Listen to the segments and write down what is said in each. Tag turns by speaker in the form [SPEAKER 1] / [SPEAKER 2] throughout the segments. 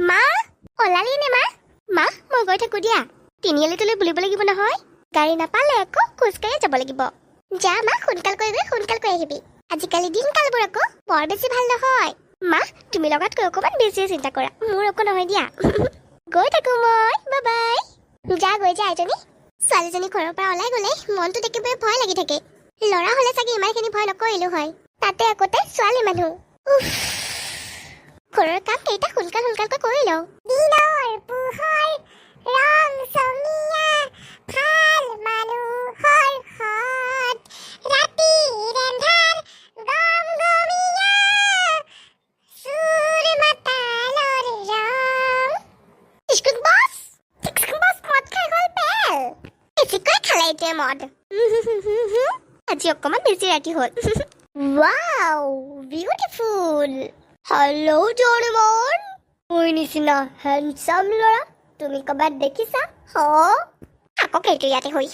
[SPEAKER 1] মা ওলালি নে মা মা মই গৈ থাকো দিয়া তিনিআলিটোলৈ বুলিব লাগিব নহয় গাড়ী নাপালে আকৌ খোজকাঢ়ি যাব লাগিব যা মা সোনকাল কৰি আহিবি আজিকালি দিনকালবোৰ আকৌ বৰ বেছি ভাল নহয় মা তুমি লগাতকৈ অকণমান বেছিয়ে চিন্তা কৰা মোৰ একো নহয় দিয়া গৈ থাকো মই বাই বাই যা গৈ যা এজনী ছোৱালীজনী ঘৰৰ পৰা ওলাই গ'লে মনটো একেবাৰে ভয় লাগি থাকে ল'ৰা হ'লে চাগে ইমানখিনি ভয় নকৰিলো হয় তাতে আগতে ছোৱালী মানুহ ঘৰৰ কাম কেইটা সোনকালকৈ কৰি লওঁ দিনৰ পোহৰ ৰং চঙীয়া ভাল মানুহৰ হাত ৰাতিৰ এন্ধাৰ গমগমীয়া সুৰ মাতালৰ ৰং ইস্কুক বছ মদ খাই গ'ল পেল বেছিকৈ খালে এতিয়া মদ আজি অকণমান বেছি ৰাতি হ'ল ৱাও বিউটিফুল হেল্ল' জনমন মোৰ নিচিনা হেণ্ডচাম ল'ৰা তুমি ক'ৰবাত দেখিছা আকৌ কেইটো ইয়াতে হৈ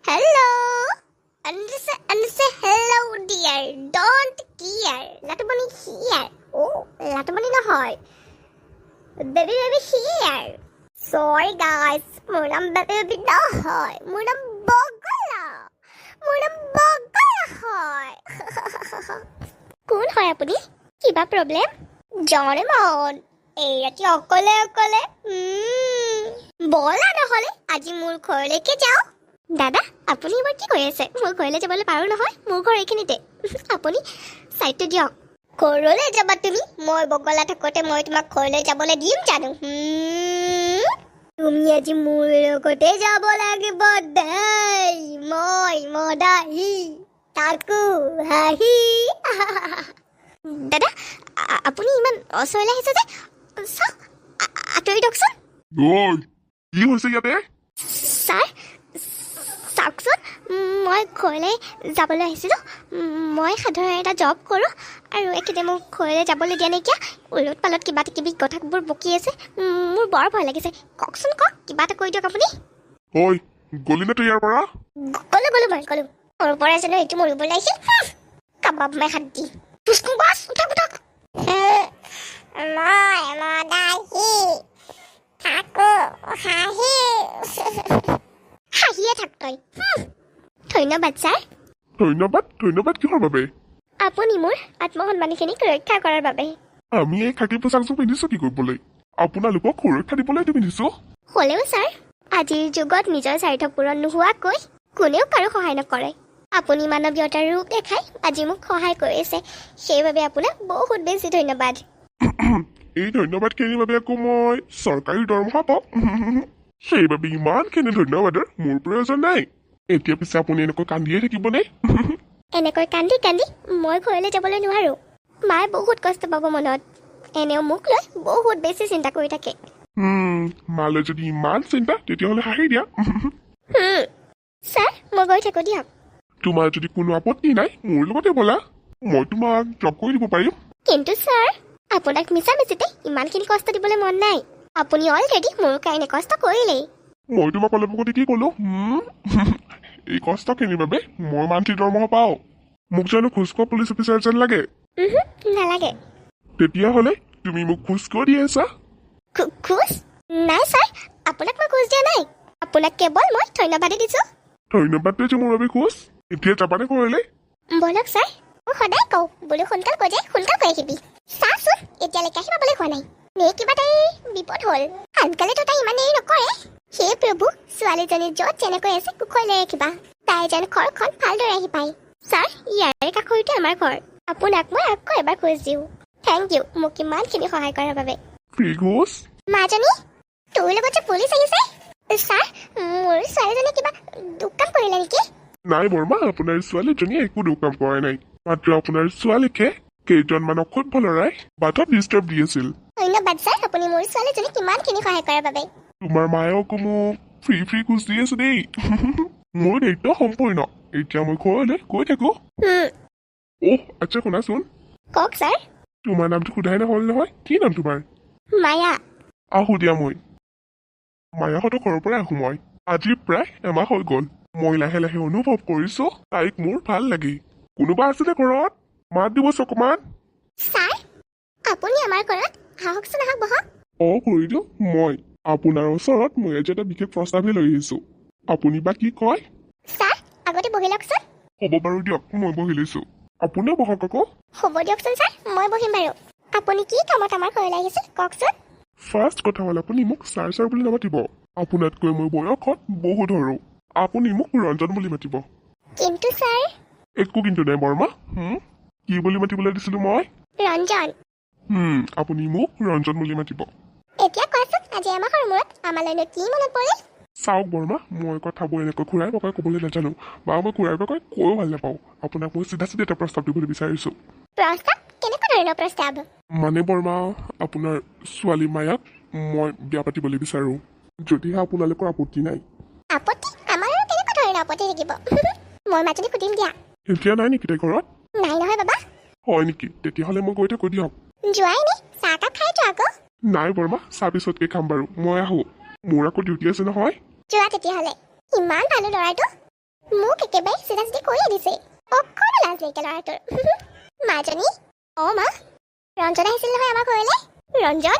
[SPEAKER 1] hello' hello' dear don't care Latumoni হিয়াৰ লাটুমণি নহয় বেবি হিয়াৰ চৰি গাইজ মোৰ নাম বেবি নহয় মোৰ নাম বগলা হয় কোন হয় আপুনি কিবা প্ৰব্লেম জনমন এই ৰাতি অকলে বলা নহ'লে আজি মোৰ ঘৰলৈকে যাওঁ দাদা আপুনি এইবাৰ কি কৰি আছে মোৰ ঘৰলৈ যাবলৈ পাৰোঁ নহয় মোৰ ঘৰ এইখিনিতে আপুনি চাইডটো দিয়ক ঘৰলৈ যাবা তুমি মই বগলা থাকোঁতে মই তোমাক ঘৰলৈ যাবলৈ দিম জানো তুমি আজি মোৰ লগতে যাব লাগিব দেই মই মদাহী তাকো হাঁহি দাদা আপুনি ইমান ওচৰলৈ আহিছে যে চাওক আঁতৰি দিয়কচোন
[SPEAKER 2] কি হৈছে ইয়াতে
[SPEAKER 1] ছাৰ চাওকচোন মই ঘৰলৈ যাবলৈ আহিছিলোঁ মই সাধাৰণ এটা জব কৰোঁ আৰু একেবাৰে মোক ঘৰলৈ যাবলৈ দিয়া নাইকিয়া উলট পালট কিবা কিবি কথাবোৰ বকি আছে মোৰ বৰ ভয় লাগিছে কওকচোন কিবা এটা কৈ দিয়ক আপুনি
[SPEAKER 2] গলি নে তই ইয়াৰ পৰা
[SPEAKER 1] গ'লো মই মোৰ পৰা জানো এইটো মৰিবলৈ আহিছিল কাবাব মাই হাত দি বাছ উঠক মই মদাহী থাকো হাঁহিয়ে থাক তই ধন্যবাদ ছাৰ
[SPEAKER 2] ধন্যবাদ কিহৰ বাবে
[SPEAKER 1] আপুনি মোৰ আত্মসন্মানখিনিক ৰক্ষা কৰাৰ বাবে
[SPEAKER 2] আমি এই খাকী পোচাকযোৰ পিন্ধিছো কি কৰিবলৈ আপোনালোকক সুৰক্ষা দিবলৈ এইটো পিন্ধিছো
[SPEAKER 1] হ'লেও ছাৰ আজিৰ যুগত নিজৰ স্বাৰ্থ পূৰণ নোহোৱাকৈ কোনেও কাৰো সহায় নকৰে আপুনি মানৱীয়তাৰ ৰূপ দেখাই আজি মোক সহায় কৰিছে সেইবাবে আপোনাক বহুত বেছি ধন্যবাদ
[SPEAKER 2] এই ধন্যবাদখিনিৰ বাবে আকৌ মই চৰকাৰী দৰমহা পাওঁ সেইবাবে ইমানখিনি ধন্যবাদৰ মোৰ প্ৰয়োজন নাই এতিয়া পিছে আপুনি এনেকৈ কান্দিয়ে থাকিবনে
[SPEAKER 1] এনেকৈ কান্দি মই ঘৰলৈ যাবলৈ নোৱাৰোঁ মায়ে বহুত কষ্ট পাব মনত এনেও মোক লৈ বহুত বেছি চিন্তা কৰি থাকে
[SPEAKER 2] মালৈ যদি ইমান চিন্তা তেতিয়াহ'লে হাঁহি দিয়া
[SPEAKER 1] ছাৰ মই গৈ থাকোঁ দিয়ক
[SPEAKER 2] তোমাৰ যদি কোনো আপত্তি নাই মোৰ লগতে ব'লা মই তোমাক ড্ৰপ কৰি দিব পাৰিম
[SPEAKER 1] কিন্তু ছাৰ আপোনাক মিছামিছিতে ইমানখিনি কষ্ট দিবলৈ মন নাই আপুনি অলৰেডি মোৰ কাৰণে কষ্ট কৰিলেই
[SPEAKER 2] মই তোমাক অলপ আগতে কি ক'লো এই কষ্টখিনিৰ বাবে মই মান্থলি দৰমহা পাওঁ মোক জানো খোজকোৱা পুলিচ অফিচাৰ যেন লাগে
[SPEAKER 1] নালাগে
[SPEAKER 2] তেতিয়াহ'লে তুমি মোক খোজ কিয় দি আছা
[SPEAKER 1] খোজ নাই ছাৰ আপোনাক মই খোজ দিয়া নাই আপোনাক কেৱল মই ধন্যবাদেই দিছোঁ
[SPEAKER 2] ধন্যবাদটোৱে যে মোৰ বাবে খোজ এতিয়া যাবানে ঘৰলৈ
[SPEAKER 1] ব'লক ছাৰ মই সদায় কওঁ বোলো সোনকাল কৰি আহিবি চাচোন এতিয়ালৈকে আহি পাবলৈ হোৱা নাই নে কিবা তাইৰ বিপদ হ'ল আনকালেতো তাই ইমান দেৰি নকৰে হে প্ৰভু ছোৱালীজনী য'ত যেনেকৈ আছে কুশল লৈ ৰাখিবা তাই যেন ঘৰখন ভালদৰে আহি পায় ছাৰ ইয়াৰে কাষৰতে আমাৰ ঘৰ আপোনাক মই আকৌ এবাৰ খোজ দিওঁ থেংক ইউ মোক ইমানখিনি সহায় কৰাৰ বাবে
[SPEAKER 2] ফ্ৰী খোজ
[SPEAKER 1] মাজনী তোৰ লগত যে পুলিচ আহিছে ছাৰ মোৰ ছোৱালীজনী কিবা দুখ কাম কৰিলে নেকি
[SPEAKER 2] নাই বৰ্মা আপোনাৰ ছোৱালীজনীয়ে একো দুখ কাম কৰা নাই মাত্ৰ আপোনাৰ ছোৱালীকে কেইজনমান অসভ্য ল'ৰাই বাটত ডিষ্টাৰ্ব দি আছিল
[SPEAKER 1] ধন্যবাদ ছাৰ আপুনি মোৰ ছোৱালীজনীক ইমানখিনি সহায় কৰাৰ বাবে
[SPEAKER 2] তোমাৰ মায়েকো মোক ফ্ৰী খোজ দি আছে দেই মোৰ দায়িত্ব সম্পূৰ্ণ এতিয়া মই ঘৰলৈ গৈ থাকো আচ্ছা শুনাচোন
[SPEAKER 1] কওক ছাৰ
[SPEAKER 2] তোমাৰ নামটো সোধাই নহ'ল নহয় কি নাম তোমাৰ
[SPEAKER 1] মায়া
[SPEAKER 2] আহো দিয়া মই মায়াহঁতৰ ঘৰৰ পৰাই আহো মই আজি প্ৰায় এমাহ হৈ গ'ল মই লাহে লাহে অনুভৱ কৰিছো তাইক মোৰ ভাল লাগে কোনোবা আছিলে ঘৰত মাত দিব অকমান
[SPEAKER 1] ছাৰ আপুনি আমাৰ ঘৰত আহকচোন আহক বহক
[SPEAKER 2] কৰিলোঁ মই আপোনাৰ ওচৰত মই আজি এটা বিশেষ প্ৰস্তাৱহে লৈ আহিছোঁ আপুনি বা কি কয়
[SPEAKER 1] ছাৰ আগতে বহি লওকচোন
[SPEAKER 2] হ'ব বাৰু দিয়ক মই বহি লৈছোঁ আপুনিও বহক আকৌ
[SPEAKER 1] হ'ব দিয়কচোন ছাৰ মই বহিম বাৰু আপুনি কি কামত আমাৰ ঘৰলৈ আহিছিল কওকচোন
[SPEAKER 2] ফাৰ্ষ্ট কথা হ'ল আপুনি মোক ছাৰ বুলি নামাতিব আপোনাতকৈ মই বয়সত বহুত সৰু আপুনি মোক ৰঞ্জন বুলি মাতিব
[SPEAKER 1] কিন্তু ছাৰ
[SPEAKER 2] একো কিন্তু নাই বৰ্মা কি বুলি মাতিবলৈ দিছিলোঁ মই
[SPEAKER 1] ৰঞ্জন
[SPEAKER 2] আপুনি মোক ৰঞ্জন বুলি মাতিব
[SPEAKER 1] এতিয়া কোৱাচোন আজি এমাহৰ মূৰত আমালৈনো কি মনত পৰিল
[SPEAKER 2] চাওক বৰ্মা মই কথাবোৰ এনেকৈ ঘূৰাই পকাই ক'বলৈ নাজানো বা মই ঘূৰাই পকাই কৈও ভাল নাপাওঁ আপোনাক মই চিধা এটা প্ৰস্তাৱ দিবলৈ বিচাৰিছোঁ
[SPEAKER 1] প্ৰস্তাৱ কেনেকুৱা ধৰণৰ প্ৰস্তাৱ
[SPEAKER 2] মানে বৰ্মা আপোনাৰ ছোৱালী মায়াক মই বিয়া পাতিবলৈ বিচাৰোঁ যদিহে আপোনালোকৰ আপত্তি নাই
[SPEAKER 1] আপত্তি আমাৰ আৰু কেনেকুৱা ধৰণৰ আপত্তি থাকিব মই মাজনী সুধিম দিয়া
[SPEAKER 2] এতিয়া নাই নেকি তাই ঘৰত
[SPEAKER 1] নাই নহয় বাবা
[SPEAKER 2] হয় নেকি তেতিয়াহ'লে মই গৈ থাকোঁ দিয়ক
[SPEAKER 1] যোৱাই নে চাহকাপ খাই যোৱা আকৌ
[SPEAKER 2] নাই বৰ্মা চাহ পিছতকৈ খাম বাৰু মই আহোঁ মোৰ আকৌ ডিউটি আছে নহয়
[SPEAKER 1] যোৱা তেতিয়াহ'লে ইমান ভালো ল'ৰাটো মোক একেবাৰে চিধা চিধি কৈয়ে দিছে অকণো লাজ নাইকিয়া ল'ৰাটোৰ মাজনী অঁ মা ৰঞ্জন আহিছিল নহয় আমাৰ ঘৰলৈ ৰঞ্জন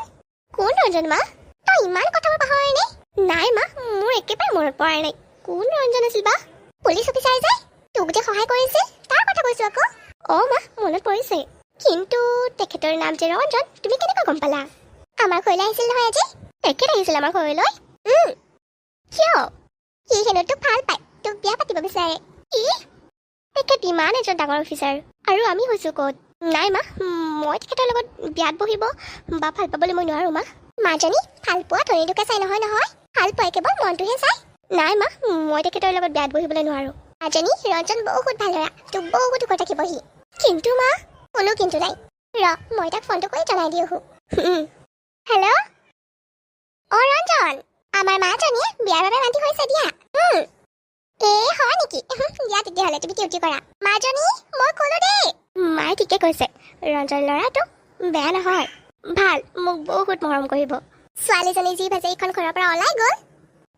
[SPEAKER 1] কোন ৰঞ্জন মা তই ইমান কথাবোৰ পাহৰে নে নাই মা মোৰ একেবাৰে মনত পৰা নাই কোন ৰঞ্জন আছিল বা পুলিচ অফিচাৰ যে তোক যে সহায় কৰিছিল তাৰ কথা কৈছো আকৌ অঁ মা মনত পৰিছে কিন্তু তেখেতৰ নাম যে ৰঞ্জন তুমি কেনেকৈ গম পালা আমাৰ ঘৰলৈ আহিছিল নহয় আজি তেখেত আহিছিল আমাৰ ঘৰলৈ কিয় সি হেনো তোক ভাল পায় তোক বিয়া পাতিব বিচাৰে কি তেখেত ইমান এজন ডাঙৰ অফিচাৰ আৰু আমি হৈছো ক'ত নাই মা মই তেখেতৰ লগত বিয়াত বহিব বা ভাল পাবলৈ মই নোৱাৰো মা মাজনী ভাল পোৱা ধনী দুখে চাই নহয় ভাল পাই কেৱল মনটোহে চাই নাই মা মই তেখেতৰ লগত বিয়াত বহিবলৈ নোৱাৰো মাজনী ৰঞ্জন বহুত ভাল ল'ৰা তোক বহুত দুখত ৰাখিবহি কিন্তু মা কোনো কিন্তু নাই মই তাক ফোনটো কৰি জনাই দিওঁ হেল্ল' অঁ ৰঞ্জন আমাৰ মাজনীয়ে বিয়াৰ বাবে মান্তি হৈছে দিয়া হয় নেকি দিয়া তেতিয়াহ'লে তুমি ডিউটি কৰা মাজনী মই ক'লো দেই মায়ে ঠিকে কৈছে ৰঞ্জন ল'ৰাটো বেয়া নহয় ভাল মোক বহুত মৰম কৰিব ছোৱালীজনী যি ভাজে এইখন ঘৰৰ পৰা ওলাই গ'ল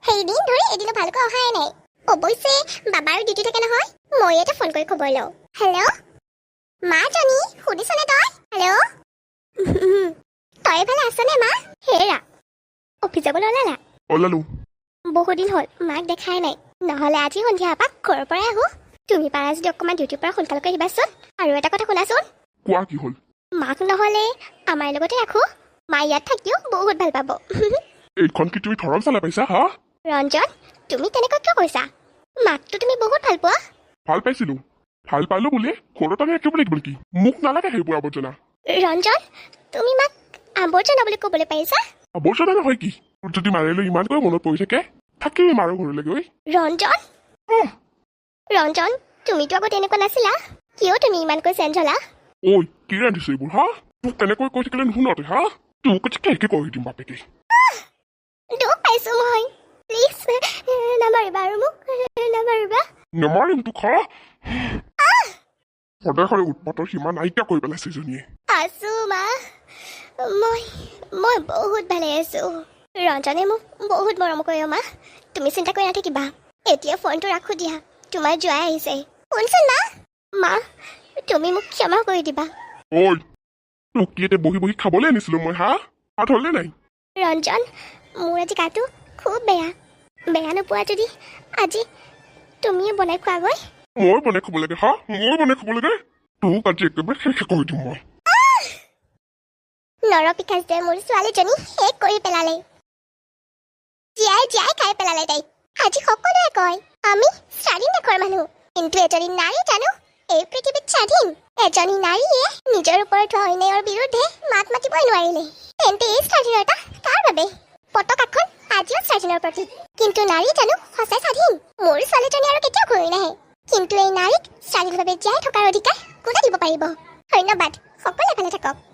[SPEAKER 1] সেইদিন ধৰি এদিনো ভালকৈ অহাই নাই অৱশ্যে বাবাৰো ডিউটি থাকে নহয় মই এটা ফোন কৰি খবৰ লওঁ হেল্ল' মাজনী শুনিছনে তই হেল্ল' তই এফালে আছনে মা হেৰা অফিচ যাবলৈ ওলালা
[SPEAKER 2] ওলালোঁ
[SPEAKER 1] বহুত দিন হ'ল মাক দেখাই নাই নহ'লে আজি সন্ধিয়া এপাক ঘৰৰ পৰাই আহোঁ তুমি পাৰা যদি অকণমান ডিউটিৰ পৰা সোনকালকৈ আহিবাচোন আৰু এটা কথা শুনাচোন
[SPEAKER 2] কোৱা কি হ'ল
[SPEAKER 1] মাক নহ'লে আমাৰ লগতে ৰাখোঁ মা ইয়াত থাকিও বহুত ভাল পাব
[SPEAKER 2] এইখন কি তুমি ধৰম চলাই পাইছা হা
[SPEAKER 1] ৰঞ্জন তুমি তেনেকৈ কিয় কৈছা মাকটো তুমি বহুত ভাল পোৱা
[SPEAKER 2] ভাল পাইছিলোঁ ভাল পালোঁ বুলি ঘৰত আমি ৰাখিব লাগিব নেকি মোক নালাগে সেইবোৰ আৱৰ্জনা
[SPEAKER 1] ৰঞ্জন তুমি মাক আৱৰ্জনা বুলি ক'বলৈ পাৰিছা
[SPEAKER 2] আৱৰ্জনা নহয় কি তোৰ যদি মাৰিলৈ ইমানকৈ মনত পৰি থাকে থাকেই মাৰো ঘৰলৈ গৈ
[SPEAKER 1] ৰঞ্জন ৰঞ্জন তুমিতো আগত এনেকুৱা নাছিলা কিয় তুমি ইমানকৈ চেঞ্জ হ'লা
[SPEAKER 2] ঐ কি ৰান্ধিছো এইবোৰ হা তোক তেনেকৈ কৈ থাকিলে নুশুনতে হা তোক কেনেকৈ কৈ দিম বাপেকে
[SPEAKER 1] দুখ পাইছোঁ মই প্লিজ নামাৰিবা আৰু মোক নামাৰিবা
[SPEAKER 2] নেমাৰিম তোক হা সদায় সদায় উৎপাতৰ সীমা নাইকিয়া কৰি পেলাইছে এজনীয়ে
[SPEAKER 1] আছো মা মই বহুত ভালে আছো ৰঞ্জনে মোক বহুত মৰম কৰে মা তুমি চিন্তা কৰি নাথাকিবা এতিয়া ফোনটো ৰাখো দিয়া তোমাৰ জোৱাই আহিছে শুনচোন মা তুমি মোক ক্ষমা কৰি দিবা
[SPEAKER 2] ঐ তোক কি এতিয়া বহি বহি খাবলৈ আনিছিলো মই হা ভাত হ'লে নাই
[SPEAKER 1] ৰঞ্জন মোৰ আজি গাটো খুব বেয়া নোপোৱা যদি আজি তুমিয়ে বনাই খোৱাগৈ
[SPEAKER 2] মই বনাই খাব লাগে হা মই বনাই খাব লাগে তোক আজি একেবাৰে শেষ কৰি দিম মই
[SPEAKER 1] নৰপিকাচ যে মোৰ ছোৱালীজনী শেষ কৰি পেলালে জীয়াই খাই পেলালে তাইক আজি সকলোৱে কয় আমি স্বাধীন দেশৰ মানুহ কিন্তু এজনী নাৰী জানো এই পৃথিৱীত স্বাধীন এজনী নাৰীয়ে নিজৰ ওপৰত হোৱা অন্যায়ৰ বিৰুদ্ধে মাত মাতিবই নোৱাৰিলে তেন্তে এই স্বাধীনতা কাৰ বাবে পতাকাখন আজিও স্বাধীনৰ প্ৰতীক কিন্তু নাৰী জানো সঁচাই স্বাধীন মোৰ ছোৱালীজনী আৰু কেতিয়াও ঘূৰি নাহে কিন্তু এই নাৰীক স্বাধীনভাৱে জীয়াই থকাৰ অধিকাৰ কোনে দিব পাৰিব ধন্যবাদ সকলোৱে ভালে থাকক